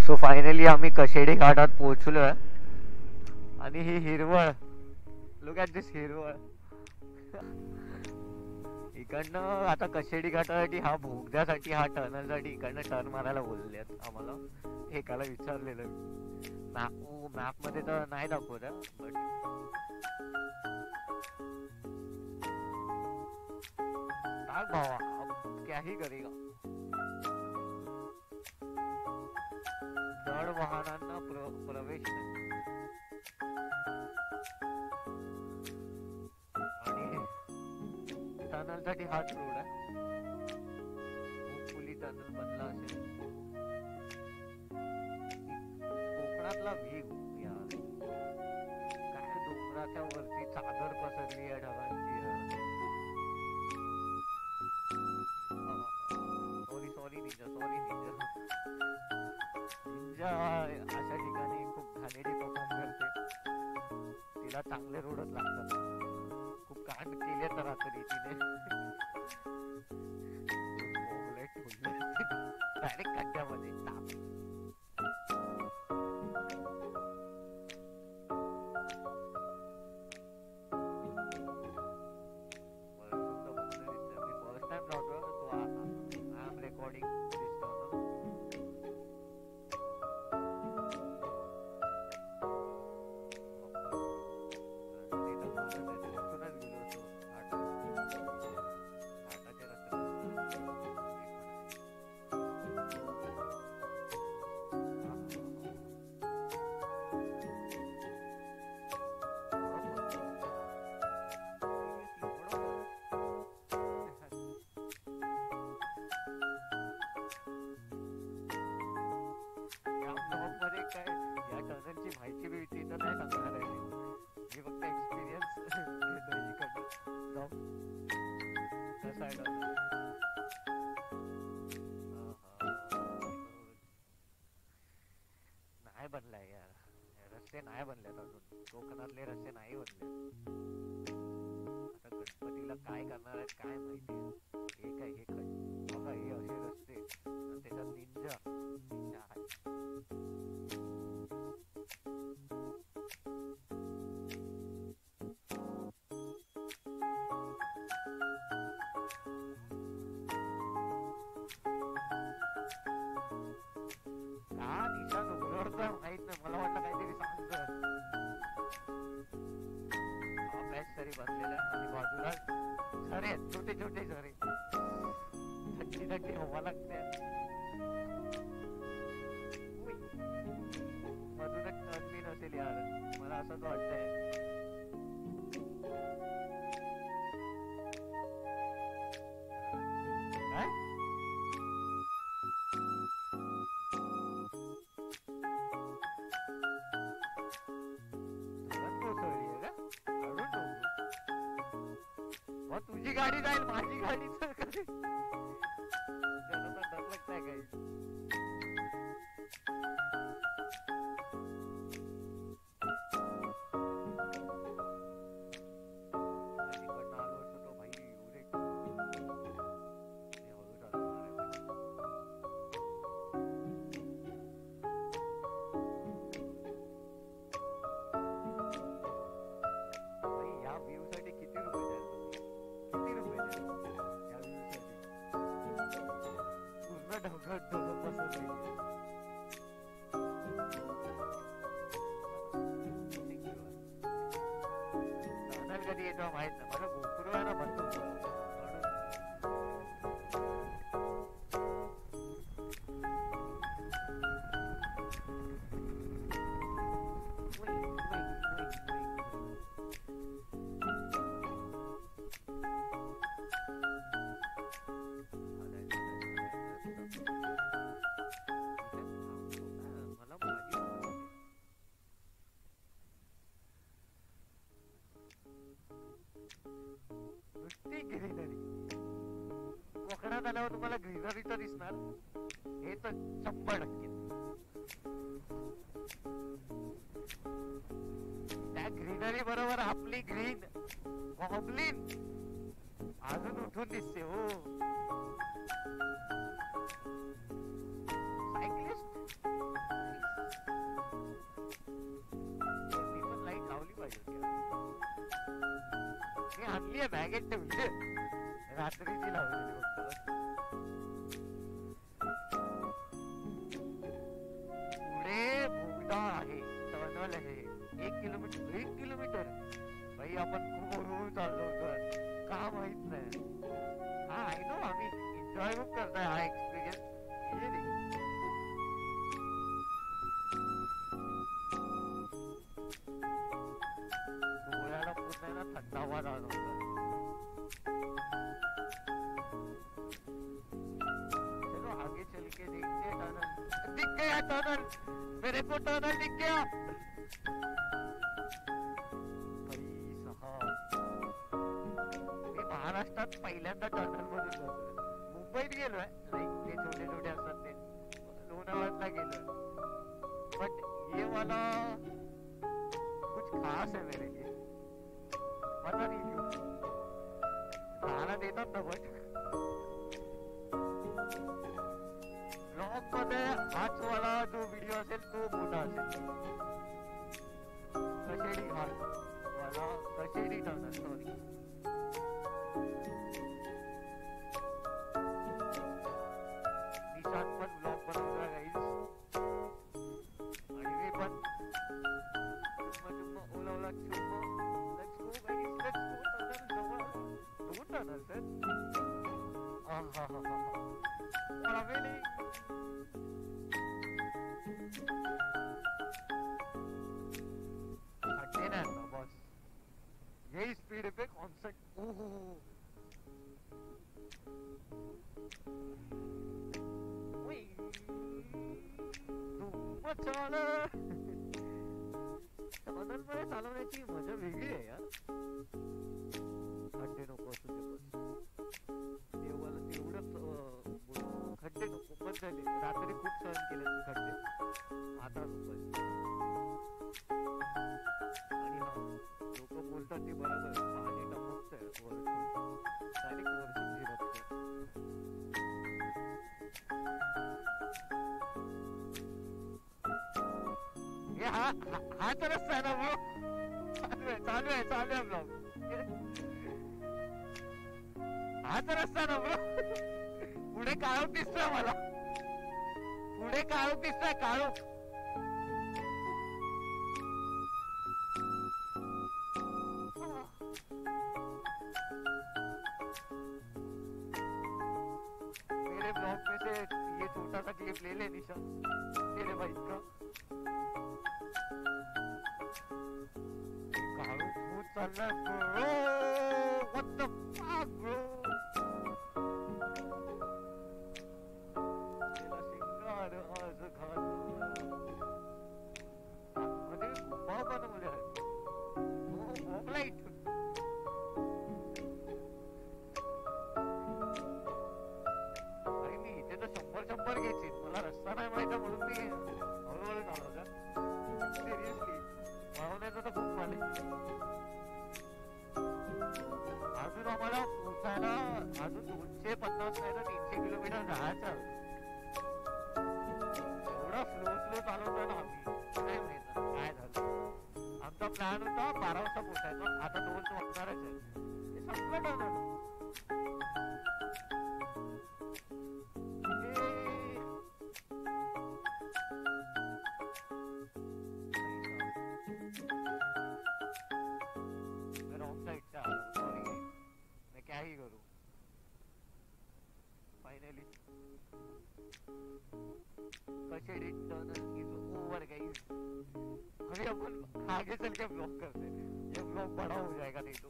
So finally आम्ही कशेडी घाटात पोहोचलोय आणि ही हिरवळ, लुक ॲट दिस हिरवळ. इकडनं आता कशेडी घाटासाठी हा भोगद्यासाठी हा टर्नलसाठी इकडनं टर्न मारायला बोलले आम्हाला. एकाला विचारलेलं मॅप मध्ये तर नाही दाखवत बट टाक भावा, अब क्याही करेगा. जड वाहनांना प्रवेश नाही आणि टनल साठी हाच रोड आहे. होपफुली टनल बनला असेल. कोकणातला व्ह्यू यार, काय डोंगराच्या वरती चादर पसरली आहे ढगांची. सॉरी निंजा, निंजा अशा ठिकाणी खूप घाणेरी परफॉर्म करते. तिला चांगले रोडच लागतात. खूप कांड केले तर रात्री तिने डायरेक्ट खड्ड्यामध्ये टाक. बनलाय यार, रस्ते नाही बनलेत अजून. कोकणातले रस्ते नाही बनले. आता गणपतीला काय करणार आहेत काय माहिती. हे काय हे बघा, हे असे रस्ते आणि त्याच्यात निंजा माहित नाही. मला वाटलं काहीतरी सांगत तरी बसलेला आणि बाजूला झरे, छोटे छोटे झरे, थंडी थंडी हवा लागते. मधूनच टर्न बी नसेल यार, मला असंच वाटतंय. काय तुझी गाडी जाईल, माझी गाडी तर कधी जनता डर लगता है काही. कधी येतो माहित नाही. मला गोपुर आहे ना बनतो ग्रीनरी. कोकणात आल्यावर तुम्हाला ग्रीनरी तर दिसणार, हे तर 100%. त्या ग्रीनरी बरोबर आपली ग्रीन गॉब्लिन अजून उठून दिसते. हो सायकलिस्ट ठेवलीये बॅगेत ठेवलीये रात्रीची लावलेली फक्त पुढे बोगदा आहे टनल आहे 1 किलोमीटर भाई आपण खूप हळूहळू चाललो होतो का माहित नाही हा आय नो आम्ही एन्जॉय खूप करताय हा एक्सपिरियन्स डोळ्याला पूर्ण ना थंडावा जाणवतो चलो आगे चल के देखते हैं टनल दिख गया टनल मेरे को टनल दिख गया मी महाराष्ट्रात पहिल्यांदा टनल मधून जातोय मुंबईत गेलोय लाईक ते छोटे छोटे असतात ते लोणावळ्याला गेलोय बट ये वाला कुछ खास है मेरे लिए पता नहीं क्यों खाना देतात ना बट ब्लॉग मध्ये हाच वाला जो व्हिडिओ असेल तो मोठा असेल कशेडी घाट वाला कशेडी टनल सॉरी निशांत पण ब्लॉग बनवला गाईज आणि मी पण ओला चुम्मा let's go guys let's go tunnel जवळ टनल सर और हवेली हटते ना बॉस यही स्पीड पे कॉन्सर्ट ओहो टनल मध्ये चालवण्याची मजा वेगळी आहे यार खड्डे नको असू दे देवाला तेवढं खड्डे नको बस झाले रात्री खूप सहन केले मी खड्डे आता खूपच आणि हा लोक बोलतात ते बरोबर पाणी टपकतंय वरतून डायरेक्ट वरतून झिरपतंय हाच रस्ता आहे ना ब्लॉग चालू आहे ब्लॉग हाच रस्ता ना ब्लॉग पुढे काळोख दिसतोय मला पुढे काळोख दिसतोय काळोख मेरे ब्लॉग में से ये छोटा सा क्लिप ले ले निशा तेरे भाई का चाललाय ब्रो व्हाट द फक ब्रो तेला सिंगार आज घालू मध्ये गुफा बनवल्या हो मॉबलाइट मी इथे तर 100 घ्यायचे मला रस्ता नाही माहिती म्हणून मी हळूहळू चालवला सिरियसली पाहुण्याचं तर खूप झाले अजून आम्हाला पोचायला अजून 250 नाही तर 300 किलोमीटर जायचं एवढा स्लो चालवतो ना आम्ही काय माहित काय झालं आमचा प्लॅन होता 12 वाजता पोचायचा आता 2 वाजणारच आहे हे संपलं ना क्या ही करूं finally Kashedi tunnel is over guys अभी अपन आगे चल के ब्लॉग करते हैं ये ब्लॉग बड़ा हो जाएगा नहीं तो